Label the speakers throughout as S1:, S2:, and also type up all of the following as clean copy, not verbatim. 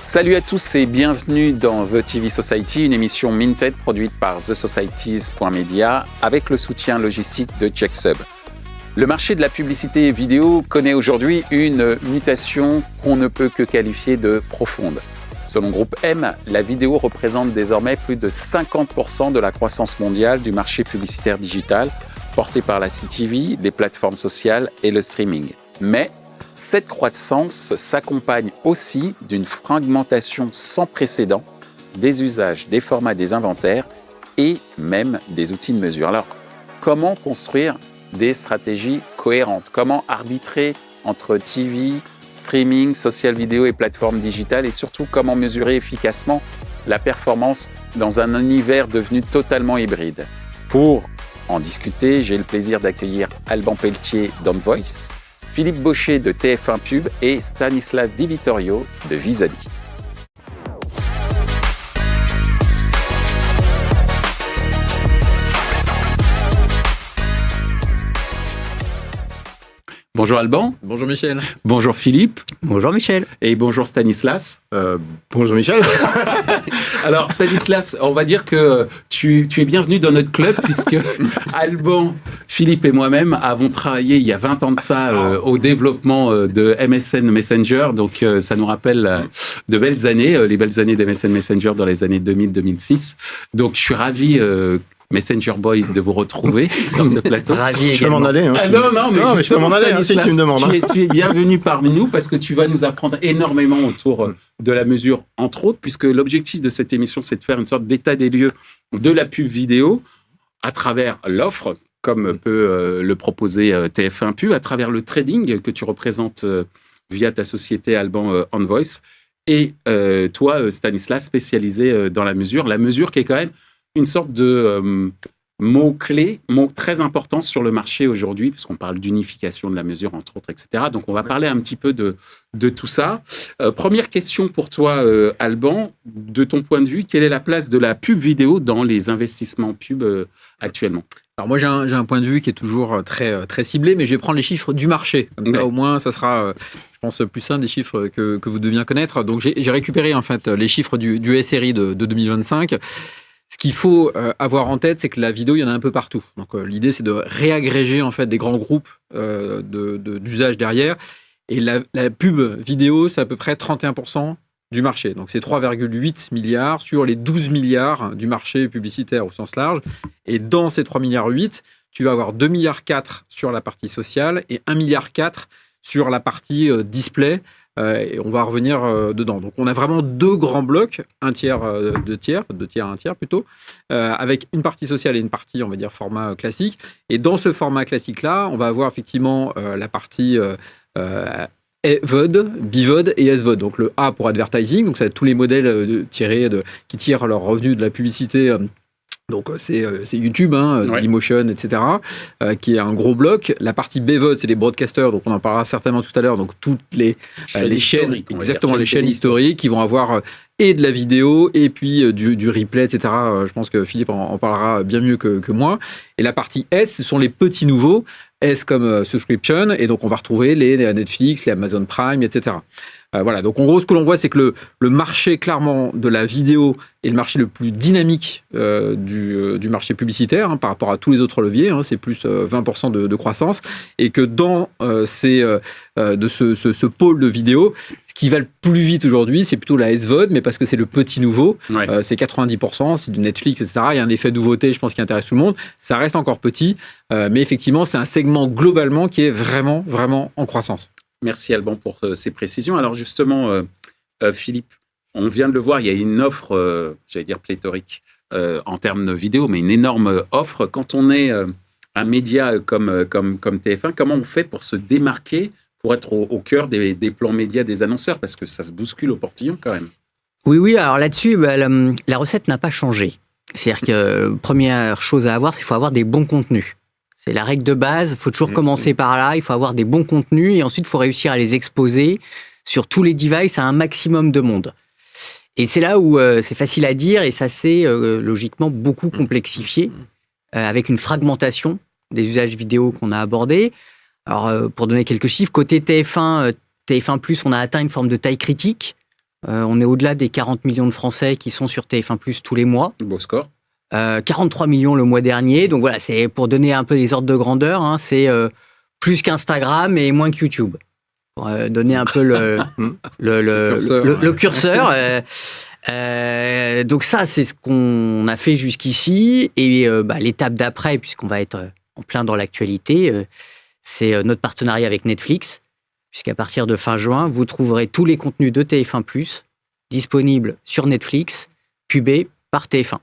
S1: Salut à tous et bienvenue dans The TV Society, une émission Minted produite par thesocieties.media avec le soutien logistique de CheckSub. Le marché de la publicité vidéo connaît aujourd'hui une mutation qu'on ne peut que qualifier de profonde. Selon Groupe M, la vidéo représente désormais plus de 50% de la croissance mondiale du marché publicitaire digital, porté par la CTV, les plateformes sociales et le streaming. Mais cette croissance s'accompagne aussi d'une fragmentation sans précédent des usages, des formats, des inventaires et même des outils de mesure. Alors, comment construire des stratégies cohérentes? Comment arbitrer entre TV, streaming, social vidéo et plateformes digitales? Et surtout, comment mesurer efficacement la performance dans un univers devenu totalement hybride? Pour en discuter, j'ai le plaisir d'accueillir Alban Pelletier d'OnVoice, Philippe Baucher de TF1 Pub et Stanislas Di Vittorio de Vis-a-Vis. Bonjour Alban.
S2: Bonjour Michel.
S1: Bonjour Philippe.
S3: Bonjour Michel.
S1: Et bonjour Stanislas.
S2: Bonjour Michel.
S1: Alors Stanislas, on va dire que tu es bienvenu dans notre club puisque Alban, Philippe et moi-même avons travaillé il y a 20 ans de ça au développement de MSN Messenger. Donc ça nous rappelle de belles années, les belles années d'MSN Messenger dans les années 2000-2006. Donc je suis ravi... Messenger Boys de vous retrouver sur ce plateau.
S3: Ravi.
S2: Je peux m'en aller. Hein,
S1: non, mais
S2: je peux m'en aller si tu me demandes.
S1: Tu es bienvenu parmi nous parce que tu vas nous apprendre énormément autour de la mesure, entre autres, puisque l'objectif de cette émission, c'est de faire une sorte d'état des lieux de la pub vidéo à travers l'offre, comme peut le proposer TF1 Pub, à travers le trading que tu représentes via ta société Alban OnVoice, et toi, Stanislas, spécialisé dans la mesure qui est quand même une sorte de mot-clé, mot très important sur le marché aujourd'hui, puisqu'on parle d'unification de la mesure, entre autres, etc. Donc, on va parler un petit peu de tout ça. Première question pour toi, Alban. De ton point de vue, quelle est la place de la pub vidéo dans les investissements pub actuellement?
S2: Alors moi, j'ai un point de vue qui est toujours très, très ciblé, mais je vais prendre les chiffres du marché. Comme ça, au moins, ça sera, je pense, plus simple des chiffres que vous devez bien connaître. Donc, j'ai récupéré, en fait, les chiffres du SRI de 2025. Ce qu'il faut avoir en tête, c'est que la vidéo, il y en a un peu partout. Donc, l'idée, c'est de réagréger en fait des grands groupes d'usage derrière. Et la pub vidéo, c'est à peu près 31% du marché. Donc, c'est 3,8 milliards sur les 12 milliards du marché publicitaire au sens large. Et dans ces 3,8 milliards, tu vas avoir 2,4 milliards sur la partie sociale et 1,4 milliard sur la partie display. Et on va revenir dedans. Donc, on a vraiment deux grands blocs, un tiers, deux tiers, un tiers plutôt, avec une partie sociale et une partie, on va dire, format classique. Et dans ce format classique-là, on va avoir effectivement la partie VOD, BVOD et SVOD. Donc, le A pour advertising, donc ça va être tous les modèles qui tirent leurs revenus de la publicité. Donc, c'est YouTube, Dailymotion, etc., qui est un gros bloc. La partie BVOD, c'est les broadcasters, donc on en parlera certainement tout à l'heure. Donc, toutes les chaînes, exactement, les chaînes historiques qui vont avoir et de la vidéo et puis du replay, etc. Je pense que Philippe en parlera bien mieux que moi. Et la partie S, ce sont les petits nouveaux. S comme subscription. Et donc, on va retrouver les Netflix, les Amazon Prime, etc. Voilà, donc en gros, ce que l'on voit, c'est que le marché, clairement, de la vidéo est le marché le plus dynamique du marché publicitaire par rapport à tous les autres leviers. C'est plus 20% de croissance. Et que dans ce pôle de vidéo, ce qui va le plus vite aujourd'hui, c'est plutôt la SVOD, mais parce que c'est le petit nouveau. Ouais. C'est 90%, c'est du Netflix, etc. Il y a un effet nouveauté, je pense, qui intéresse tout le monde. Ça reste encore petit, mais effectivement, c'est un segment globalement qui est vraiment, vraiment en croissance.
S1: Merci Alban pour ces précisions. Alors justement, Philippe, on vient de le voir, il y a une offre, j'allais dire pléthorique en termes de vidéo, mais une énorme offre. Quand on est un média comme TF1, comment on fait pour se démarquer, pour être au cœur des plans médias des annonceurs? Parce que ça se bouscule au portillon quand même.
S3: Oui, alors là-dessus, la recette n'a pas changé. C'est-à-dire que première chose à avoir, c'est qu'il faut avoir des bons contenus. C'est la règle de base, il faut toujours commencer par là, il faut avoir des bons contenus et ensuite il faut réussir à les exposer sur tous les devices à un maximum de monde. Et c'est là où c'est facile à dire et ça s'est logiquement beaucoup complexifié avec une fragmentation des usages vidéo qu'on a abordés. Alors pour donner quelques chiffres, côté TF1+, on a atteint une forme de taille critique. On est au-delà des 40 millions de Français qui sont sur TF1+ tous les mois.
S1: Beau score.
S3: 43 millions le mois dernier. Donc voilà, c'est pour donner un peu des ordres de grandeur. Hein, c'est plus qu'Instagram et moins que YouTube. Pour donner un peu le curseur. Donc ça, c'est ce qu'on a fait jusqu'ici. Et l'étape d'après, puisqu'on va être en plein dans l'actualité, c'est notre partenariat avec Netflix. Puisqu'à partir de fin juin, vous trouverez tous les contenus de TF1+ disponibles sur Netflix, pubés par TF1.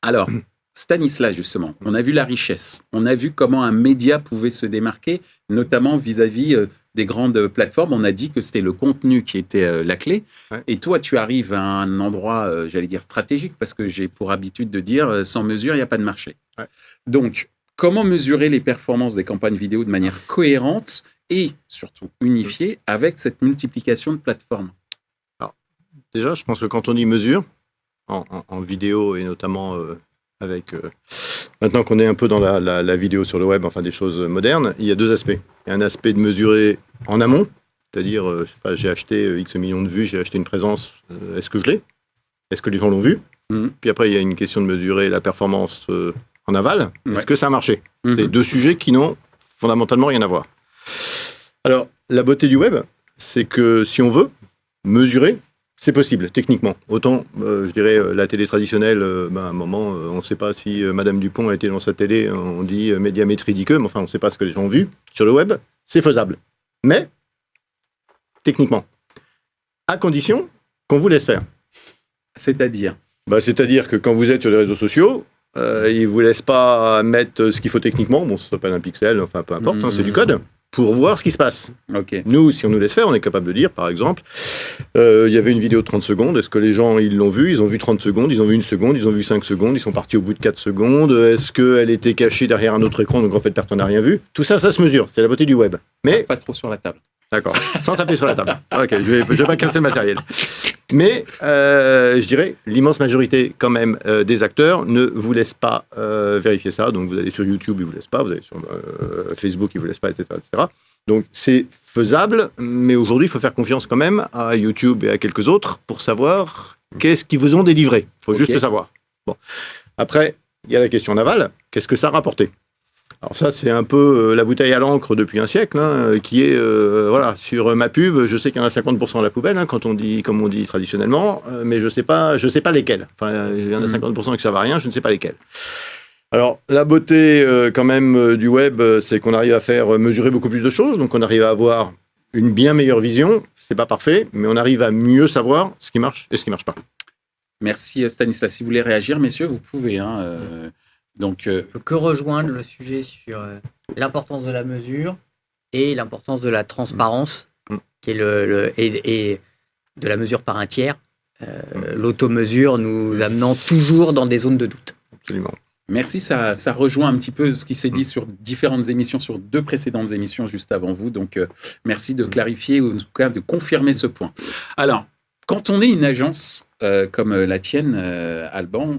S1: Alors, Stanislas, justement, on a vu la richesse. On a vu comment un média pouvait se démarquer, notamment vis-à-vis des grandes plateformes. On a dit que c'était le contenu qui était la clé. Ouais. Et toi, tu arrives à un endroit, j'allais dire, stratégique, parce que j'ai pour habitude de dire, sans mesure, il n'y a pas de marché. Ouais. Donc, comment mesurer les performances des campagnes vidéo de manière cohérente et surtout unifiée avec cette multiplication de plateformes?
S4: Alors, déjà, je pense que quand on dit mesure, en vidéo et notamment avec... maintenant qu'on est un peu dans la vidéo sur le web, enfin des choses modernes, il y a deux aspects. Il y a un aspect de mesurer en amont, c'est-à-dire, j'ai acheté X millions de vues, j'ai acheté une présence, est-ce que je l'ai? Est-ce que les gens l'ont vu? Puis après, il y a une question de mesurer la performance en aval. Est-ce que ça a marché? C'est deux sujets qui n'ont fondamentalement rien à voir. Alors, la beauté du web, c'est que si on veut mesurer, c'est possible, techniquement. Autant, je dirais, la télé traditionnelle, à un moment, on ne sait pas si Madame Dupont a été dans sa télé, on dit médiamétrie dit que, mais enfin, on ne sait pas ce que les gens ont vu. Sur le web, c'est faisable. Mais, techniquement, à condition qu'on vous laisse faire.
S1: C'est-à-dire?
S4: C'est-à-dire que quand vous êtes sur les réseaux sociaux, ils ne vous laissent pas mettre ce qu'il faut techniquement. Bon, ça s'appelle un pixel, enfin, peu importe, c'est du code. Pour voir ce qui se passe.
S1: Okay.
S4: Nous, si on nous laisse faire, on est capable de dire, par exemple, il y avait une vidéo de 30 secondes, est-ce que les gens, ils l'ont vue? Ils ont vu 30 secondes, ils ont vu 1 seconde, ils ont vu 5 secondes, ils sont partis au bout de 4 secondes, est-ce qu'elle était cachée derrière un autre écran, donc en fait, personne n'a rien vu? Tout ça, ça se mesure, c'est la beauté du web. Mais...
S1: Pas trop sur la table.
S4: D'accord, sans taper sur la table. Ok, je vais pas casser le matériel. Mais, je dirais, l'immense majorité, quand même, des acteurs ne vous laisse pas vérifier ça. Donc, vous allez sur YouTube, ils ne vous laissent pas. Vous allez sur Facebook, ils ne vous laissent pas, etc., etc. Donc, c'est faisable. Mais aujourd'hui, il faut faire confiance quand même à YouTube et à quelques autres pour savoir qu'est-ce qu'ils vous ont délivré. Il faut juste le savoir. Bon. Après, il y a la question navale. Qu'est-ce que ça a rapporté? Alors ça, c'est un peu la bouteille à l'encre depuis un siècle, qui est, voilà, sur ma pub, je sais qu'il y en a 50% à la poubelle, quand on dit, comme on dit traditionnellement, mais je sais pas lesquels. Enfin, il y en a 50% qui servent à rien, je ne sais pas lesquels. Alors, la beauté, quand même, du web, c'est qu'on arrive à faire mesurer beaucoup plus de choses, donc on arrive à avoir une bien meilleure vision. C'est pas parfait, mais on arrive à mieux savoir ce qui marche et ce qui marche pas.
S1: Merci Stanislas. Si vous voulez réagir, messieurs, vous pouvez, Donc,
S3: je peux que rejoindre le sujet sur l'importance de la mesure et l'importance de la transparence, qui est et de la mesure par un tiers. L'automesure nous amenant toujours dans des zones de doute.
S4: Absolument.
S1: Merci, ça rejoint un petit peu ce qui s'est dit sur différentes émissions, sur 2 précédentes émissions juste avant vous. Donc, merci de clarifier ou en tout cas de confirmer ce point. Alors, quand on est une agence comme la tienne, Alban,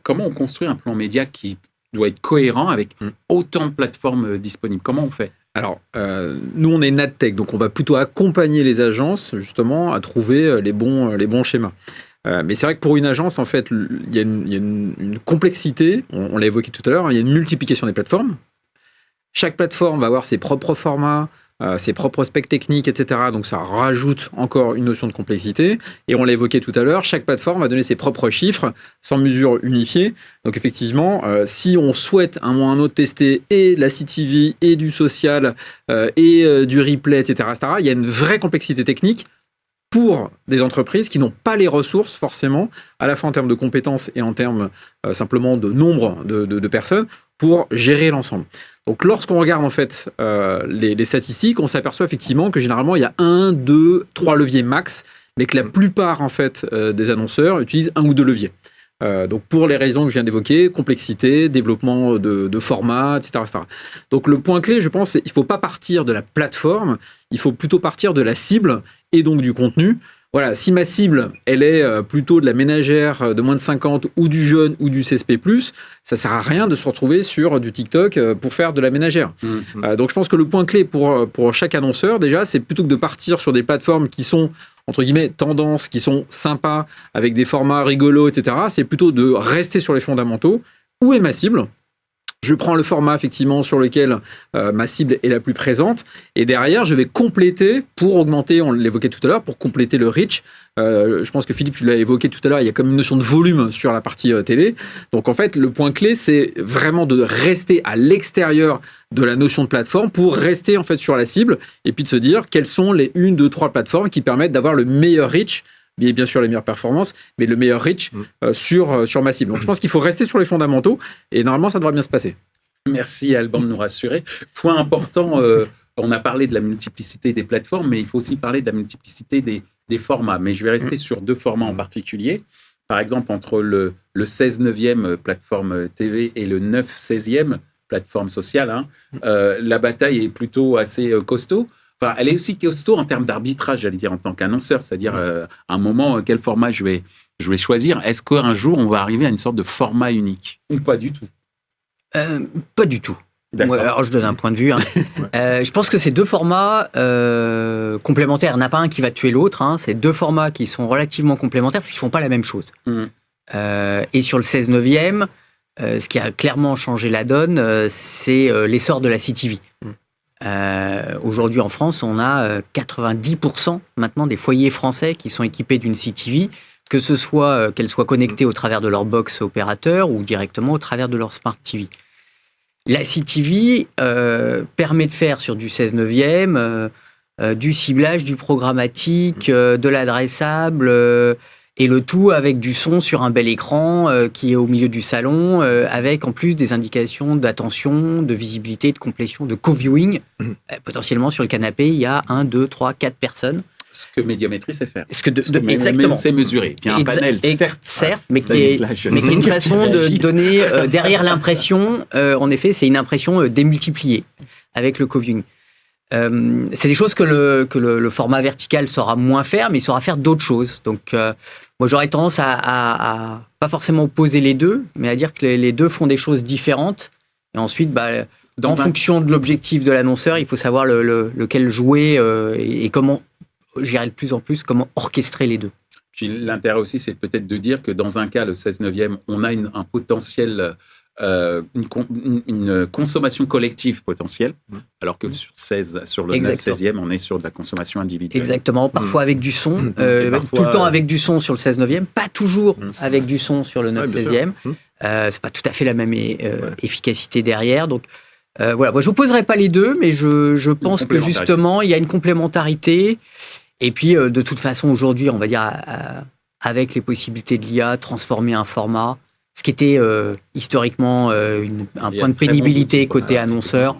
S1: comment on construit un plan média qui doit être cohérent avec autant de plateformes disponibles? Comment on fait?
S2: Alors, nous, on est NadTech, donc on va plutôt accompagner les agences, justement, à trouver les bons schémas. Mais c'est vrai que pour une agence, en fait, il y a une complexité, on l'a évoqué tout à l'heure, il y a une multiplication des plateformes. Chaque plateforme va avoir ses propres formats, ses propres specs techniques, etc. Donc ça rajoute encore une notion de complexité. Et on l'a évoqué tout à l'heure, chaque plateforme va donner ses propres chiffres sans mesure unifiée. Donc effectivement, si on souhaite un moment ou un autre tester et la CTV et du social et du replay, etc., il y a une vraie complexité technique pour des entreprises qui n'ont pas les ressources forcément, à la fois en termes de compétences et en termes simplement de nombre de personnes, pour gérer l'ensemble. Donc lorsqu'on regarde en fait les statistiques, on s'aperçoit effectivement que généralement il y a 1, 2, 3 leviers max, mais que la plupart en fait des annonceurs utilisent 1 ou 2 leviers. Donc pour les raisons que je viens d'évoquer, complexité, développement de formats, etc., etc. Donc le point clé, je pense, c'est qu'il ne faut pas partir de la plateforme, il faut plutôt partir de la cible et donc du contenu. Voilà, si ma cible, elle est plutôt de la ménagère de moins de 50 ou du jeune ou du CSP+, ça sert à rien de se retrouver sur du TikTok pour faire de la ménagère. Donc je pense que le point clé pour chaque annonceur, déjà, c'est plutôt que de partir sur des plateformes qui sont entre guillemets, tendances qui sont sympas, avec des formats rigolos, etc. C'est plutôt de rester sur les fondamentaux. Où est ma cible ? Je prends le format effectivement sur lequel ma cible est la plus présente et derrière je vais compléter pour augmenter, on l'évoquait tout à l'heure, pour compléter le reach. Je pense que Philippe, tu l'as évoqué tout à l'heure, il y a comme une notion de volume sur la partie télé. Donc en fait, le point clé, c'est vraiment de rester à l'extérieur de la notion de plateforme pour rester en fait sur la cible et puis de se dire quelles sont les 1, 2, 3 plateformes qui permettent d'avoir le meilleur reach. Et bien sûr les meilleures performances, mais le meilleur reach sur ma cible. Donc je pense qu'il faut rester sur les fondamentaux et normalement ça devrait bien se passer.
S1: Merci Alban de nous rassurer. Point important, on a parlé de la multiplicité des plateformes, mais il faut aussi parler de la multiplicité des formats. Mais je vais rester sur 2 formats en particulier. Par exemple, entre le 16/9e plateforme TV et le 9/16e plateforme sociale, la bataille est plutôt assez costaud. Enfin, elle est aussi costaud en termes d'arbitrage, j'allais dire, en tant qu'annonceur. C'est-à-dire, à un moment, quel format je vais choisir. Est-ce qu'un jour, on va arriver à une sorte de format unique ? Ou pas du tout ?
S3: Pas du tout. Ouais, alors, je donne un point de vue. Je pense que c'est 2 formats complémentaires. Il n'y en a pas un qui va tuer l'autre. C'est 2 formats qui sont relativement complémentaires parce qu'ils ne font pas la même chose. Et sur le 16/9e, ce qui a clairement changé la donne, c'est l'essor de la CTV. Aujourd'hui en France, on a 90% maintenant des foyers français qui sont équipés d'une CTV, que ce soit qu'elle soit connectée au travers de leur box opérateur ou directement au travers de leur Smart TV. La CTV permet de faire sur du 16/9e du ciblage, du programmatique, de l'adressable, et le tout avec du son sur un bel écran qui est au milieu du salon, avec en plus des indications d'attention, de visibilité, de complétion, de co-viewing. Potentiellement sur le canapé, il y a 1, 2, 3, 4 personnes.
S1: Ce que Médiamétrie sait faire.
S3: Exactement.
S1: C'est mesuré. Il y a un panel,
S3: certes, mais qui est une façon de donner derrière l'impression, en effet, c'est une impression démultipliée avec le co-viewing. C'est des choses que le format vertical saura moins faire, mais il saura faire d'autres choses. Donc, moi, j'aurais tendance à pas forcément opposer les deux, mais à dire que les deux font des choses différentes. Et ensuite, en fonction de l'objectif de l'annonceur, il faut savoir lequel jouer et comment, j'irai de plus en plus, comment orchestrer les deux.
S1: Puis l'intérêt aussi, c'est peut-être de dire que dans un cas, le 16/9e, on a un potentiel... une consommation collective potentielle, alors que sur le 9/16e, on est sur de la consommation individuelle.
S3: Exactement, parfois avec du son, tout le temps avec du son sur le 16/9e, pas toujours avec du son sur le 9/16e. C'est pas tout à fait la même efficacité derrière. Donc voilà, moi je n'opposerai pas les deux, mais je pense que justement il y a une complémentarité. Et puis de toute façon aujourd'hui, on va dire avec les possibilités de l'IA, transformer un format. Ce qui était historiquement un point de pénibilité côté annonceur,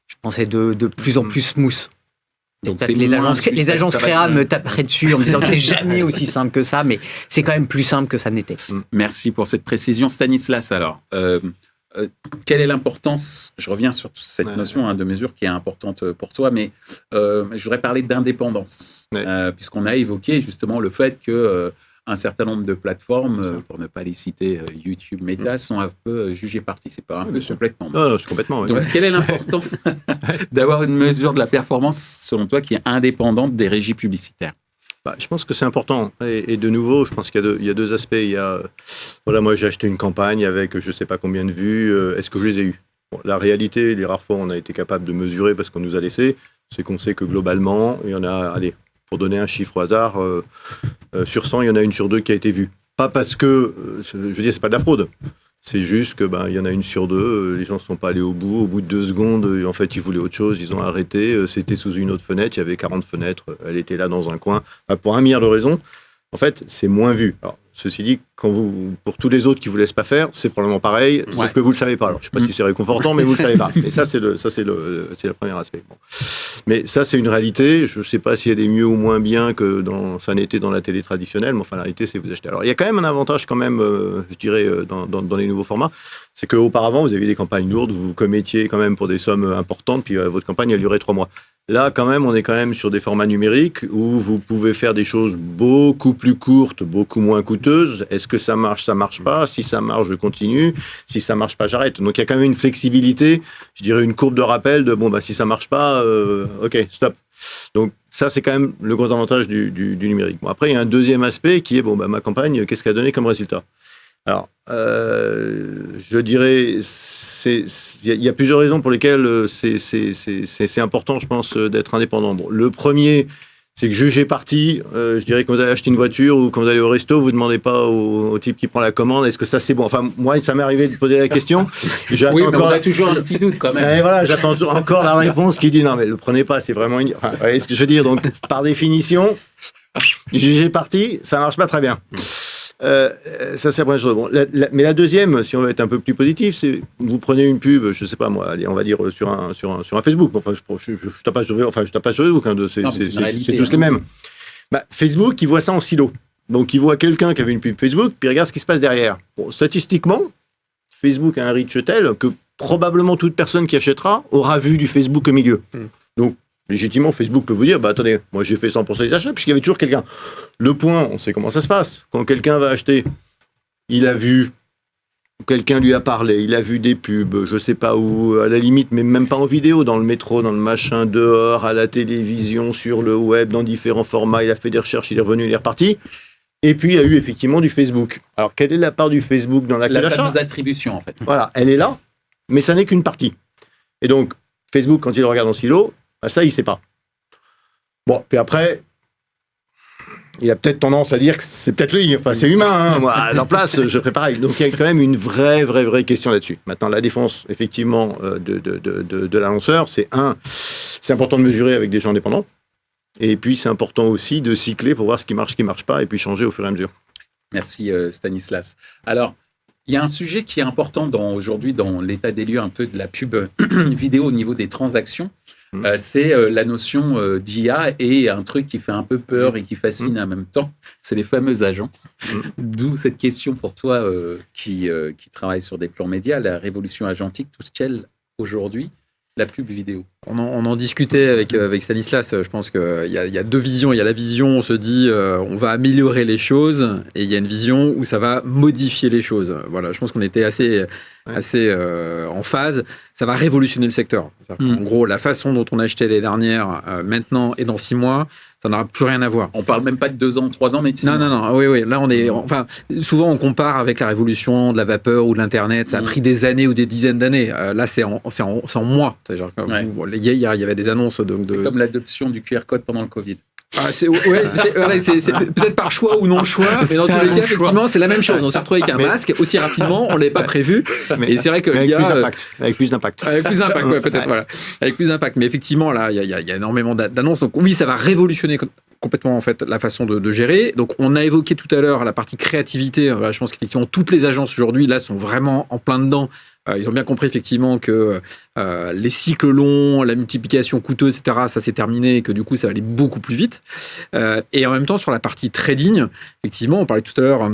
S3: je pensais de plus en plus smooth. Donc les agences créa me taperaient dessus en me disant que c'est jamais aussi simple que ça, mais c'est quand même plus simple que ça n'était.
S1: Merci pour cette précision. Stanislas, alors, quelle est l'importance, je reviens sur cette notion de mesure qui est importante pour toi, mais je voudrais parler d'indépendance, puisqu'on a évoqué justement le fait que un certain nombre de plateformes, pour ne pas les citer, YouTube, Meta, sont un peu jugées parties. C'est pas un peu complètement.
S4: Non, c'est complètement. Oui.
S1: Donc, quelle est l'importance d'avoir une mesure de la performance, selon toi, qui est indépendante des régies publicitaires ?
S4: Je pense que c'est important. Et de nouveau, je pense qu'il y a 2 aspects. Il y a, moi, j'ai acheté une campagne avec je ne sais pas combien de vues. Est-ce que je les ai eues ? La réalité, les rares fois où on a été capable de mesurer parce qu'on nous a laissé, c'est qu'on sait que globalement, il y en a, pour donner un chiffre au hasard, sur 100, il y en a 1 sur 2 qui a été vue. Pas parce que, je veux dire, c'est pas de la fraude. C'est juste que il y en a 1 sur 2, les gens ne sont pas allés au bout de 2 secondes, en fait, ils voulaient autre chose, ils ont arrêté, c'était sous une autre fenêtre, il y avait 40 fenêtres, elle était là dans un coin. Pour 1 milliard de raisons, en fait, c'est moins vu. Alors, ceci dit, pour tous les autres qui ne vous laissent pas faire, c'est probablement pareil, sauf que vous ne le savez pas. Alors, je ne sais pas si c'est réconfortant, mais vous ne le savez pas. Et ça, c'est le premier aspect. Bon. Mais ça, c'est une réalité. Je ne sais pas si elle est mieux ou moins bien que ça n'était dans la télé traditionnelle, mais enfin, la réalité, c'est vous achetez. Alors, il y a quand même un avantage, je dirais, dans les nouveaux formats. C'est qu'auparavant, vous aviez des campagnes lourdes, vous commettiez quand même pour des sommes importantes, puis votre campagne, elle durait 3 mois. Là, quand même, on est quand même sur des formats numériques où vous pouvez faire des choses beaucoup plus courtes, beaucoup moins coûteuses. Est-ce que ça marche pas? Si ça marche, je continue. Si ça marche pas, j'arrête. Donc, il y a quand même une flexibilité, je dirais une courbe de rappel de, si ça marche pas, OK, stop. Donc, ça, c'est quand même le gros avantage du numérique. Bon, après, il y a un deuxième aspect qui est, ma campagne, qu'est-ce qu'elle a donné comme résultat? Alors, je dirais, il y a plusieurs raisons pour lesquelles c'est important, je pense, d'être indépendant. Bon, le premier, c'est que juger parti, je dirais, quand vous allez acheter une voiture ou quand vous allez au resto, vous ne demandez pas au type qui prend la commande, est-ce que ça c'est bon? Enfin, moi, ça m'est arrivé de poser la question.
S1: Oui, mais on a toujours un petit doute quand même.
S4: Et voilà, j'attends encore la réponse qui dit non, mais le prenez pas, c'est vraiment une. Enfin, vous voyez ce que je veux dire? Donc, par définition, juger parti, ça marche pas très bien. Ça, c'est la première chose. Bon, mais la deuxième, si on veut être un peu plus positif, c'est vous prenez une pub, je sais pas moi, allez, on va dire sur un Facebook. Enfin, je tape pas sur Facebook, hein, c'est tous les mêmes. Facebook, il voit ça en silo. Donc, il voit quelqu'un qui avait une pub Facebook, puis il regarde ce qui se passe derrière. Bon, statistiquement, Facebook a un reach tel que probablement toute personne qui achètera aura vu du Facebook au milieu. Donc, légitimement, Facebook peut vous dire, attendez, moi j'ai fait 100% des achats, puisqu'il y avait toujours quelqu'un. Le point, on sait comment ça se passe. Quand quelqu'un va acheter, il a vu, quelqu'un lui a parlé, il a vu des pubs, je sais pas où, à la limite, mais même pas en vidéo, dans le métro, dans le machin, dehors, à la télévision, sur le web, dans différents formats, il a fait des recherches, il est revenu, il est reparti. Et puis, il y a eu effectivement du Facebook. Alors, quelle est la part du Facebook dans l'achat?
S1: La fameuse attribution, en fait.
S4: Voilà, elle est là, mais ça n'est qu'une partie. Et donc, Facebook, quand il le regarde en silo, ça, il ne sait pas. Bon, puis après, il a peut-être tendance à dire que c'est peut-être lui. Enfin, c'est humain. Hein. Moi, à leur place, je ferais pareil. Donc, il y a quand même une vraie question là-dessus. Maintenant, la défense, effectivement, de l'annonceur, c'est important de mesurer avec des gens indépendants. Et puis, c'est important aussi de cycler pour voir ce qui marche pas, et puis changer au fur et à mesure.
S1: Merci, Stanislas. Alors, il y a un sujet qui est important aujourd'hui dans l'état des lieux un peu de la pub vidéo au niveau des transactions. C'est la notion d'IA et un truc qui fait un peu peur et qui fascine en même temps, c'est les fameux agents. D'où cette question pour toi qui travaille sur des plans médias, la révolution agentique touche-t-elle aujourd'hui la pub vidéo?
S2: On en discutait avec Stanislas. Je pense qu'il y a deux visions. Il y a la vision, on se dit, on va améliorer les choses, et il y a une vision où ça va modifier les choses. Voilà, je pense qu'on était assez en phase. Ça va révolutionner le secteur. En gros, la façon dont on achetait les dernières, maintenant et dans 6 mois, ça n'aura plus rien à voir.
S1: On parle même pas de 2 ans, 3 ans, mais
S2: non. Oui. Là, souvent, on compare avec la révolution de la vapeur ou de l'Internet. Ça a pris des années ou des dizaines d'années. Là, c'est en mois. Hier, il y avait des annonces.
S1: C'est comme l'adoption du QR code pendant le Covid.
S2: C'est peut-être par choix ou non choix, mais dans tous les cas, effectivement, c'est la même chose. On s'est retrouvé avec un masque aussi rapidement, on ne l'avait pas prévu. Et c'est vrai que
S4: avec plus d'impact.
S2: Avec plus d'impact, peut-être, voilà. Avec plus d'impact. Mais effectivement, là, il y a énormément d'annonces. Donc oui, ça va révolutionner complètement en fait la façon de gérer. Donc on a évoqué tout à l'heure la partie créativité. Voilà, je pense qu'effectivement toutes les agences aujourd'hui là sont vraiment en plein dedans. Ils ont bien compris effectivement que les cycles longs, la multiplication coûteuse, etc., ça c'est terminé et que du coup ça va aller beaucoup plus vite. Et en même temps sur la partie trading, effectivement on parlait tout à l'heure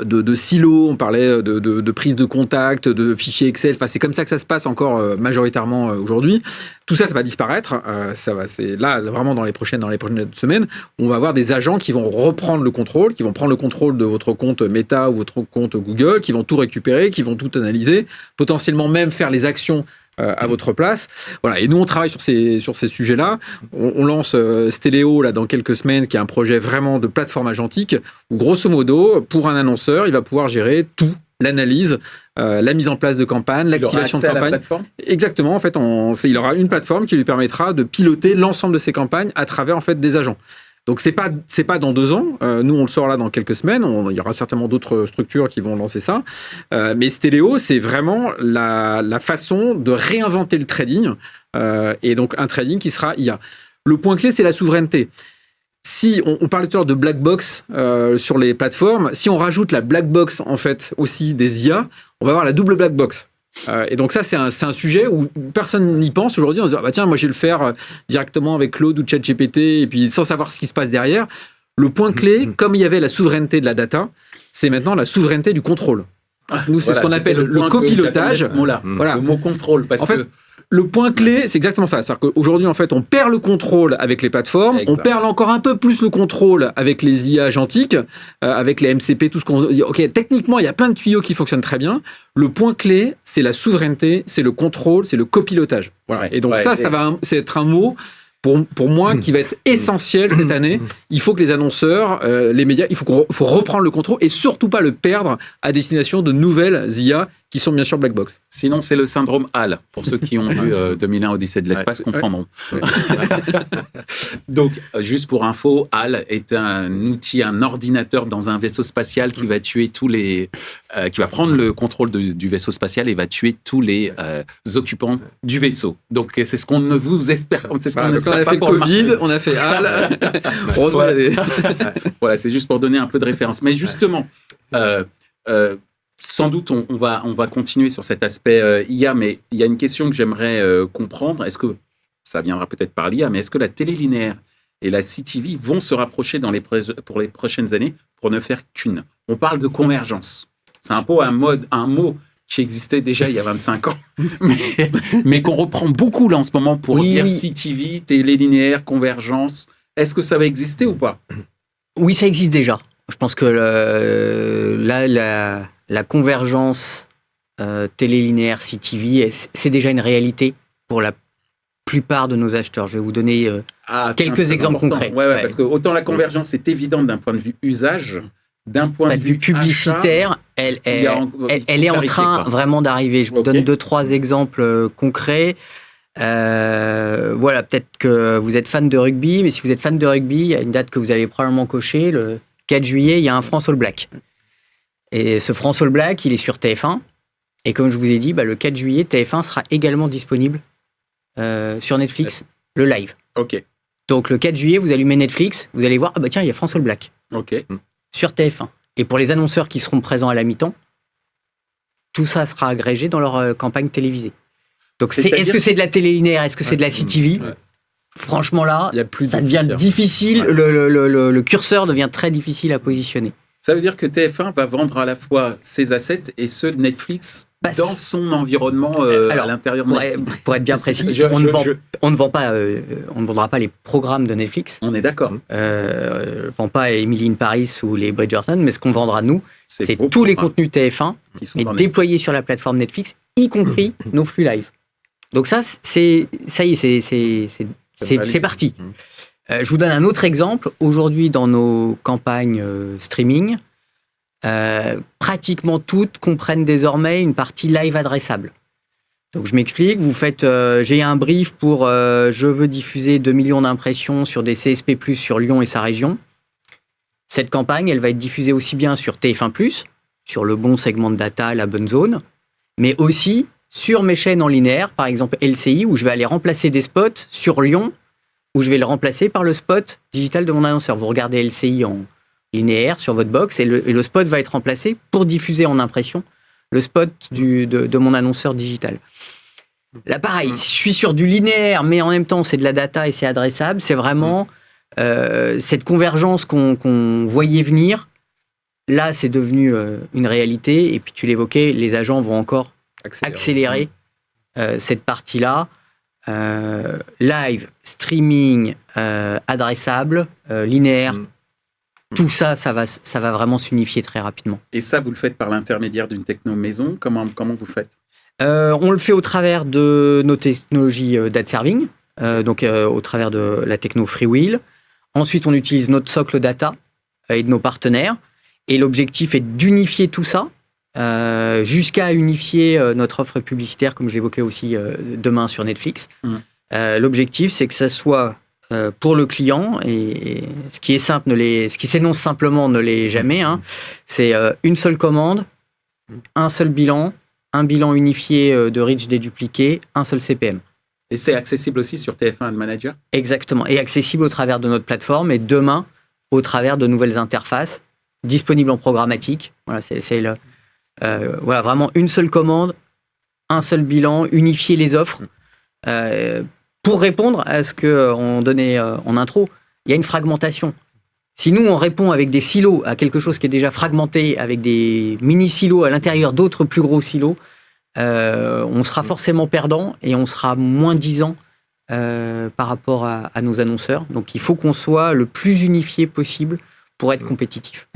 S2: de silos, on parlait de prise de contact, de fichiers Excel. Enfin, c'est comme ça que ça se passe encore majoritairement aujourd'hui. Tout ça, ça va disparaître. C'est là, vraiment dans les prochaines semaines, on va avoir des agents qui vont reprendre le contrôle, qui vont prendre le contrôle de votre compte Meta ou votre compte Google, qui vont tout récupérer, qui vont tout analyser, potentiellement même faire les actions à votre place. Voilà. Et nous, on travaille sur ces sujets-là. On lance Steleo là, dans quelques semaines, qui est un projet vraiment de plateforme agentique, où grosso modo, pour un annonceur, il va pouvoir gérer tout, l'analyse, la mise en place de campagne, l'activation de campagne. À la plateforme. Exactement. En fait, il aura une plateforme qui lui permettra de piloter l'ensemble de ses campagnes à travers en fait, des agents. Donc, c'est pas dans 2 ans. Nous, on le sort là dans quelques semaines. Il y aura certainement d'autres structures qui vont lancer ça. Mais Steleo, c'est vraiment la façon de réinventer le trading. Et donc, un trading qui sera IA. Le point clé, c'est la souveraineté. Si on parlait tout à l'heure de black box sur les plateformes, si on rajoute la black box, en fait, aussi des IA, on va avoir la double black box. Et donc ça, c'est un sujet où personne n'y pense aujourd'hui. On se dit, tiens, moi, je vais le faire directement avec Claude ou ChatGPT, et puis sans savoir ce qui se passe derrière. Le point clé, comme il y avait la souveraineté de la data, c'est maintenant la souveraineté du contrôle. Nous, c'est ce qu'on appelle le copilotage.
S1: Voilà, le mot contrôle, parce que
S2: Le point clé, c'est exactement ça. C'est-à-dire qu'aujourd'hui, en fait, on perd le contrôle avec les plateformes,
S1: Exact.
S2: on perd encore un peu plus le contrôle avec les IA agentiques, avec les MCP, tout ce qu'on dit. Ok, techniquement, il y a plein de tuyaux qui fonctionnent très bien. Le point clé, c'est la souveraineté, c'est le contrôle, c'est le copilotage. Voilà.
S1: Ouais.
S2: Et donc
S1: Ouais.
S2: ça va être un mot pour moi qui va être essentiel cette année. Il faut que les annonceurs, les médias, faut reprendre le contrôle et surtout pas le perdre à destination de nouvelles IA qui sont bien sûr black box.
S1: Sinon, c'est le syndrome HAL. Pour ceux qui ont vu 2001 Odyssée de l'espace, comprendront. Donc, juste pour info, HAL est un outil, un ordinateur dans un vaisseau spatial qui va tuer qui va prendre le contrôle du vaisseau spatial et va tuer tous les occupants du vaisseau. Donc, c'est ce qu'on ne vous espère. C'est ce qu'on
S2: Donc, on
S1: espère
S2: a
S1: pas
S2: fait le
S1: pour
S2: Covid,
S1: marché.
S2: on a fait HAL. Heureusement, il y a des-
S1: Voilà, c'est juste pour donner un peu de référence. Mais justement, sans doute, on va continuer sur cet aspect IA, mais il y a une question que j'aimerais comprendre. Est-ce que, ça viendra peut-être par l'IA, mais est-ce que la télé linéaire et la CTV vont se rapprocher pour les prochaines années pour ne faire qu'une? On parle de convergence. C'est un peu un mot qui existait déjà il y a 25 ans, mais qu'on reprend beaucoup là en ce moment pour dire CTV, télé linéaire, convergence. Est-ce que ça va exister ou pas?
S3: Oui, ça existe déjà. Je pense que la convergence télé-linéaire CTV, c'est déjà une réalité pour la plupart de nos acheteurs. Je vais vous donner quelques exemples concrets.
S1: Ouais, parce que autant la convergence est évidente d'un point de vue usage, d'un point de vue
S3: publicitaire, elle est en train vraiment d'arriver. Je vous donne 2-3 exemples concrets. Voilà, peut-être que vous êtes fan de rugby, mais si vous êtes fan de rugby, il y a une date que vous avez probablement cochée, le 4 juillet, il y a un France All Black. Et ce France All Black, il est sur TF1. Et comme je vous ai dit, le 4 juillet, TF1 sera également disponible sur Netflix, le live.
S1: Ok.
S3: Donc le 4 juillet, vous allumez Netflix, vous allez voir, tiens, il y a France All Black.
S1: Ok.
S3: Sur TF1. Et pour les annonceurs qui seront présents à la mi-temps, tout ça sera agrégé dans leur campagne télévisée. Donc est-ce que c'est de la télé linéaire, est-ce que c'est de la CTV? Franchement là, ça devient difficile, le curseur devient très difficile à positionner.
S1: Ça veut dire que TF1 va vendre à la fois ses assets et ceux de Netflix dans son environnement à l'intérieur de Netflix.
S3: Pour être bien précis, on ne vendra pas les programmes de Netflix.
S1: On est d'accord.
S3: On ne vend pas Emily in Paris ou les Bridgerton, mais ce qu'on vendra nous, c'est tous les contenus TF1 mais déployés sur la plateforme Netflix, y compris nos flux live. Donc ça y est, c'est parti. Je vous donne un autre exemple. Aujourd'hui, dans nos campagnes streaming, pratiquement toutes comprennent désormais une partie live adressable. Donc je m'explique, vous faites, j'ai un brief pour je veux diffuser 2 millions d'impressions sur des CSP+, sur Lyon et sa région. Cette campagne, elle va être diffusée aussi bien sur TF1+, sur le bon segment de data, la bonne zone, mais aussi sur mes chaînes en linéaire, par exemple LCI, où je vais aller remplacer des spots sur Lyon, où je vais le remplacer par le spot digital de mon annonceur. Vous regardez LCI en linéaire sur votre box et le spot va être remplacé pour diffuser en impression le spot de mon annonceur digital. Là, pareil, je suis sur du linéaire, mais en même temps, c'est de la data et c'est adressable. C'est vraiment cette convergence qu'on voyait venir. Là, c'est devenu une réalité. Et puis, tu l'évoquais, les agents vont encore accélérer cette partie-là. Live, streaming, adressable, linéaire, tout ça, ça va vraiment s'unifier très rapidement.
S1: Et ça, vous le faites par l'intermédiaire d'une techno maison? Comment vous faites?
S3: On le fait au travers de nos technologies d'ad serving, donc au travers de la techno Freewheel. Ensuite, on utilise notre socle data et de nos partenaires. Et l'objectif est d'unifier tout ça jusqu'à unifier notre offre publicitaire, comme je l'évoquais aussi demain sur Netflix. L'objectif, c'est que ça soit pour le client, et ce qui est simple, ce qui s'énonce simplement ne l'est jamais, c'est une seule commande, un seul bilan, un bilan unifié de reach dédupliqué, un seul CPM.
S1: Et c'est accessible aussi sur TF1 Ad Manager?
S3: Exactement, et accessible au travers de notre plateforme, et demain, au travers de nouvelles interfaces, disponibles en programmatique. Voilà, voilà, vraiment une seule commande, un seul bilan, unifier les offres. Pour répondre à ce qu'on donnait en intro, il y a une fragmentation. Si nous, on répond avec des silos à quelque chose qui est déjà fragmenté, avec des mini-silos à l'intérieur d'autres plus gros silos, on sera forcément perdant et on sera moins disant par rapport à nos annonceurs. Donc il faut qu'on soit le plus unifié possible pour être compétitif.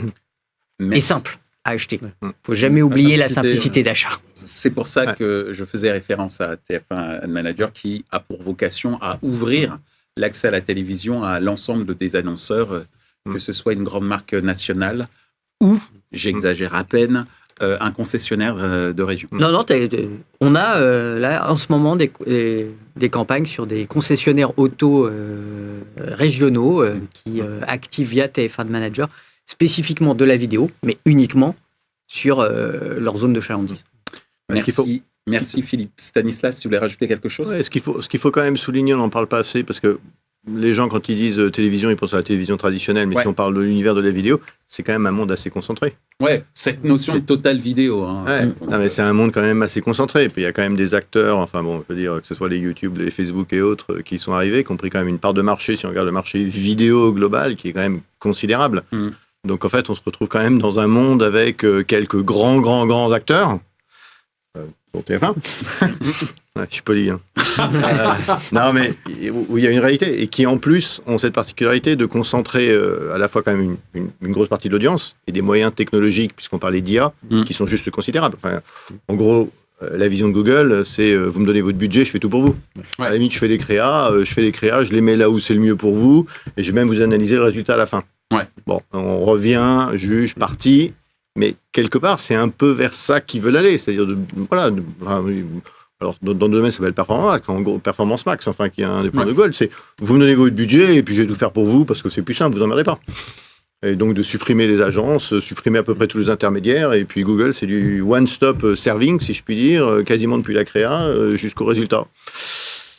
S1: Merci.
S3: Et simple à acheter. Il ne faut jamais oublier la simplicité d'achat.
S1: C'est pour ça que je faisais référence à TF1 Ad Manager qui a pour vocation à ouvrir l'accès à la télévision à l'ensemble des annonceurs, que ce soit une grande marque nationale ou, j'exagère à peine, un concessionnaire de région.
S3: Non, on a là en ce moment des campagnes sur des concessionnaires auto régionaux qui activent via TF1 Ad Manager spécifiquement de la vidéo, mais uniquement sur leur zone de chalandise.
S1: Merci Philippe. Stanislas, tu voulais rajouter quelque chose ?
S4: Ce qu'il faut quand même souligner, on n'en parle pas assez, parce que les gens, quand ils disent télévision, ils pensent à la télévision traditionnelle, mais si on parle de l'univers de la vidéo, c'est quand même un monde assez concentré.
S1: Ouais, cette notion de total vidéo.
S4: Non, mais c'est un monde quand même assez concentré. Et puis il y a quand même des acteurs, enfin bon, je veux dire, que ce soit les YouTube, les Facebook et autres, qui sont arrivés, qui ont pris quand même une part de marché, si on regarde le marché vidéo global, qui est quand même considérable. Donc en fait, on se retrouve quand même dans un monde avec quelques grands acteurs. Pour TF1. Je suis poli. Non, mais où il y a une réalité et qui en plus ont cette particularité de concentrer à la fois quand même une grosse partie de l'audience et des moyens technologiques, puisqu'on parlait d'IA, qui sont juste considérables. Enfin, en gros, la vision de Google, c'est vous me donnez votre budget, je fais tout pour vous. À la limite, je fais les créas, je les mets là où c'est le mieux pour vous et je vais même vous analyser le résultat à la fin. Bon, on revient, juge, partie. Mais quelque part, c'est un peu vers ça qu'ils veulent aller. C'est-à-dire, alors, dans le domaine, ça s'appelle Performance Max, enfin, qui est un des points de Google. C'est, vous me donnez votre budget, et puis je vais tout faire pour vous, parce que c'est plus simple, vous n'emmerdez pas. Et donc, de supprimer les agences, supprimer à peu près tous les intermédiaires, et puis Google, c'est du one-stop serving, si je puis dire, quasiment depuis la créa, jusqu'au résultat.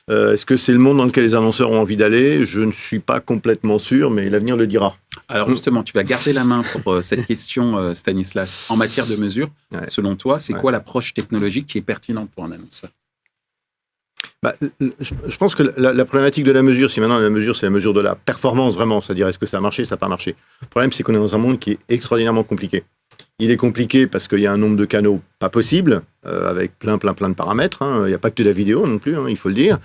S4: Est-ce que c'est le monde dans lequel les annonceurs ont envie d'aller ? Je ne suis pas complètement sûr, mais l'avenir le dira.
S1: Alors justement, tu vas garder la main pour cette question, Stanislas. En matière de mesure, selon toi, c'est quoi l'approche technologique qui est pertinente pour un annonceur ?
S4: Je pense que la problématique de la mesure, si maintenant la mesure, c'est la mesure de la performance vraiment, c'est-à-dire est-ce que ça a marché, ça n'a pas marché. Le problème, c'est qu'on est dans un monde qui est extraordinairement compliqué. Il est compliqué parce qu'il y a un nombre de canaux pas possible, avec plein de paramètres. Il n'y a pas que de la vidéo non plus, il faut le dire.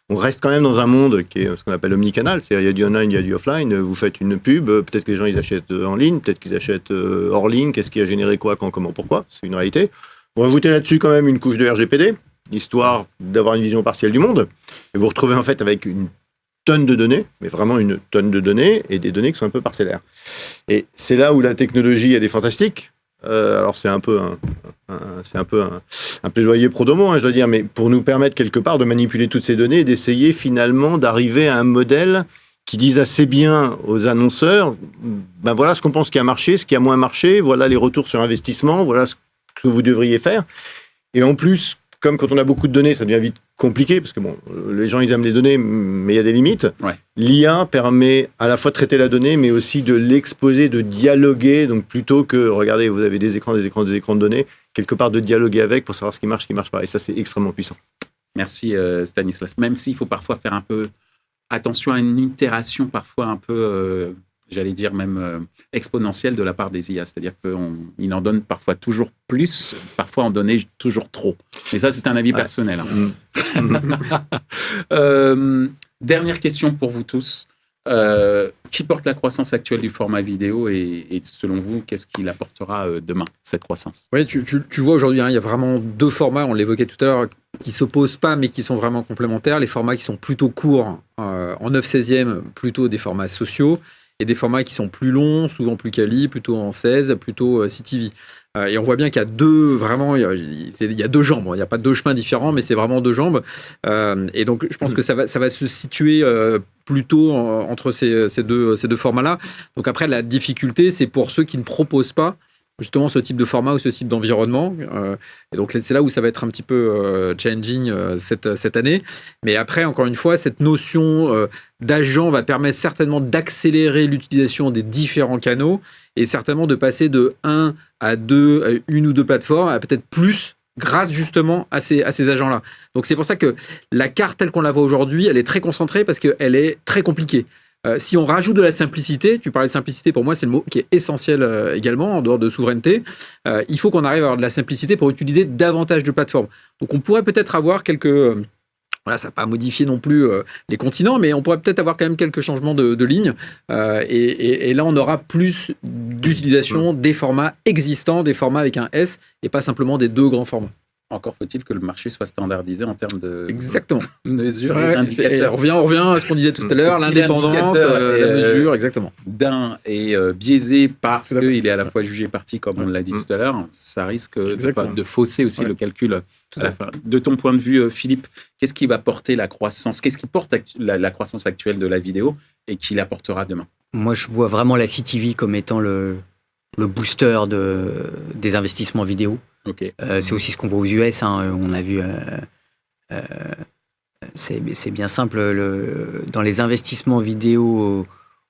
S4: On reste quand même dans un monde qui est ce qu'on appelle omnicanal, c'est-à-dire il y a du online, il y a du offline. Vous faites une pub, peut-être que les gens ils achètent en ligne, peut-être qu'ils achètent hors ligne. Qu'est-ce qui a généré quoi, quand, comment, pourquoi ? C'est une réalité. Vous rajoutez là-dessus quand même une couche de RGPD, histoire d'avoir une vision partielle du monde. Et vous retrouvez en fait avec une tonne de données, mais vraiment une tonne de données, et des données qui sont un peu parcellaires. Et c'est là où la technologie, elle est fantastique. Alors c'est un peu un plaidoyer pro domo, je dois dire, mais pour nous permettre quelque part de manipuler toutes ces données et d'essayer finalement d'arriver à un modèle qui dise assez bien aux annonceurs, voilà ce qu'on pense qui a marché, ce qui a moins marché, voilà les retours sur investissement, voilà ce que vous devriez faire. Et en plus, comme quand on a beaucoup de données, ça devient vite compliqué, parce que bon, les gens ils aiment les données, mais il y a des limites. L'IA permet à la fois de traiter la donnée, mais aussi de l'exposer, de dialoguer. Donc plutôt que, regardez, vous avez des écrans de données, quelque part de dialoguer avec pour savoir ce qui marche pas. Et ça, c'est extrêmement puissant.
S1: Merci Stanislas. Même s'il faut parfois faire un peu attention à une itération parfois un peu, j'allais dire même exponentielle de la part des IA. C'est-à-dire qu'il en donne parfois toujours plus, parfois en donne toujours trop. Mais ça, c'est un avis personnel. Dernière question pour vous tous. Qui porte la croissance actuelle du format vidéo et selon vous, qu'est-ce qu'il apportera demain, cette croissance ?
S2: Oui, tu vois aujourd'hui, il y a vraiment deux formats, on l'évoquait tout à l'heure, qui ne s'opposent pas, mais qui sont vraiment complémentaires. Les formats qui sont plutôt courts, en 9/16e, plutôt des formats sociaux, et des formats qui sont plus longs, souvent plus quali, plutôt en 16, plutôt CTV. Et on voit bien qu'il y a deux jambes. Il n'y a pas deux chemins différents, mais c'est vraiment deux jambes. Et donc, je pense que ça va se situer plutôt entre ces deux formats-là. Donc après, la difficulté, c'est pour ceux qui ne proposent pas justement ce type de format ou ce type d'environnement. Et donc, c'est là où ça va être un petit peu challenging cette année. Mais après, encore une fois, cette notion d'agent va permettre certainement d'accélérer l'utilisation des différents canaux et certainement de passer de 1 à 2, à une ou deux plateformes, à peut-être plus, grâce justement à ces agents-là. Donc c'est pour ça que la carte telle qu'on la voit aujourd'hui, elle est très concentrée parce qu'elle est très compliquée. Si on rajoute de la simplicité, tu parlais de simplicité, pour moi c'est le mot qui est essentiel également, en dehors de souveraineté, il faut qu'on arrive à avoir de la simplicité pour utiliser davantage de plateformes. Donc on pourrait peut-être avoir quelques... Voilà, ça n'a pas modifié non plus les continents, mais on pourrait peut-être avoir quand même quelques changements de lignes. Et là, on aura plus d'utilisation des formats existants, des formats avec un S, et pas simplement des 2 grands formats.
S1: Encore faut-il que le marché soit standardisé en termes de
S2: Exactement.
S1: mesures et d'indicateurs.
S2: On revient à ce qu'on disait tout à l'heure, l'indépendance, la mesure, exactement.
S1: D'un est biaisé parce qu'il est à la fois jugé parti, comme on l'a dit tout à l'heure, ça risque de fausser aussi le calcul à la fin. De ton point de vue, Philippe, qu'est-ce qui va porter la croissance? Qu'est-ce qui porte la croissance actuelle de la vidéo et qui la portera demain?
S3: Moi, je vois vraiment la CTV comme étant le booster des investissements vidéo.
S1: Okay.
S3: C'est aussi ce qu'on voit aux US. On a vu, c'est bien simple. Dans les investissements vidéo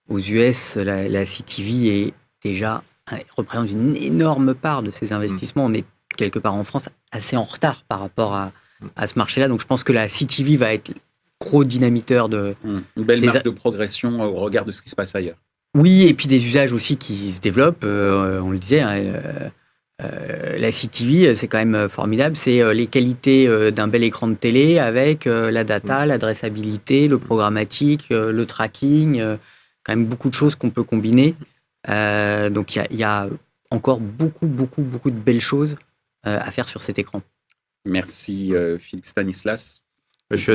S3: aux US, la CTV représente une énorme part de ces investissements. On est quelque part en France assez en retard par rapport à ce marché-là. Donc je pense que la CTV va être gros dynamiteur
S1: une belle marge de progression au regard de ce qui se passe ailleurs.
S3: Oui, et puis des usages aussi qui se développent. On le disait. La CTV, c'est quand même formidable. C'est les qualités d'un bel écran de télé avec la data, l'adressabilité, le programmatique, le tracking, quand même beaucoup de choses qu'on peut combiner. Donc il y a encore beaucoup de belles choses à faire sur cet écran.
S1: Merci Philippe. Stanislas,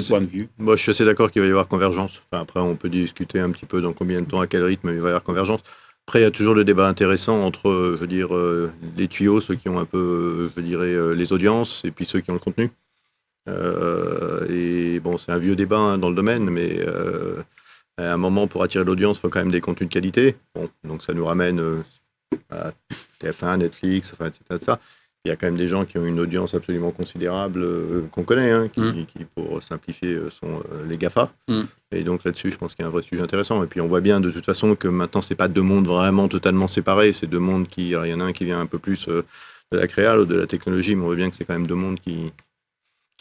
S4: point de vue. Moi, je suis assez d'accord qu'il va y avoir convergence. Enfin, après, on peut discuter un petit peu dans combien de temps, à quel rythme il va y avoir convergence. Après, il y a toujours le débat intéressant entre, les tuyaux, ceux qui ont un peu, les audiences, et puis ceux qui ont le contenu. Et bon, c'est un vieux débat dans le domaine, mais à un moment, pour attirer l'audience, il faut quand même des contenus de qualité. Bon, donc ça nous ramène à TF1, Netflix, enfin, etc. Il y a quand même des gens qui ont une audience absolument considérable qu'on connaît, qui, pour simplifier, sont les GAFA. Et donc là-dessus, je pense qu'il y a un vrai sujet intéressant. Et puis on voit bien de toute façon que maintenant, c'est pas 2 mondes vraiment totalement séparés. C'est 2 mondes il y en a un qui vient un peu plus de la créa, l'autre de la technologie, mais on voit bien que c'est quand même 2 mondes qui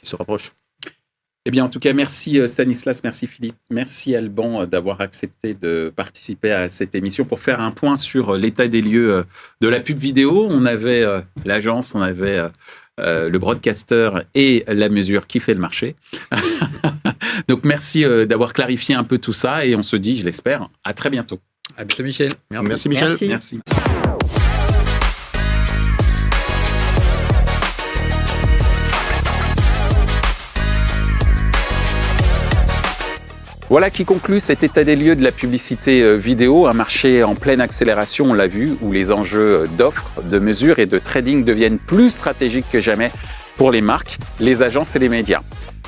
S4: se rapprochent.
S1: Eh bien, en tout cas, merci Stanislas, merci Philippe, merci Alban d'avoir accepté de participer à cette émission pour faire un point sur l'état des lieux de la pub vidéo. On avait l'agence, on avait le broadcaster et la mesure qui fait le marché. Donc, merci d'avoir clarifié un peu tout ça et on se dit, je l'espère, à très bientôt.
S2: À bientôt, Michel.
S4: Merci Michel.
S1: Merci. Voilà qui conclut cet état des lieux de la publicité vidéo, un marché en pleine accélération, on l'a vu, où les enjeux d'offres, de mesures et de trading deviennent plus stratégiques que jamais pour les marques, les agences et les médias.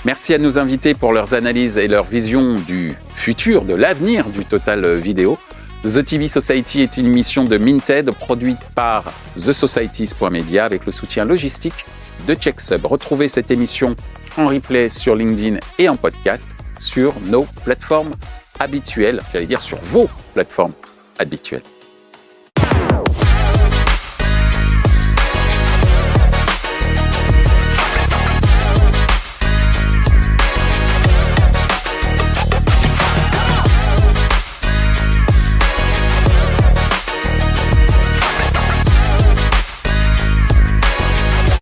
S1: Merci à nos invités pour leurs analyses et leur vision du futur, de l'avenir du total vidéo. The TV Society est une émission de Minted produite par thesocieties.media avec le soutien logistique de CheckSub. Retrouvez cette émission en replay sur LinkedIn et en podcast sur nos plateformes habituelles, j'allais dire sur vos plateformes habituelles.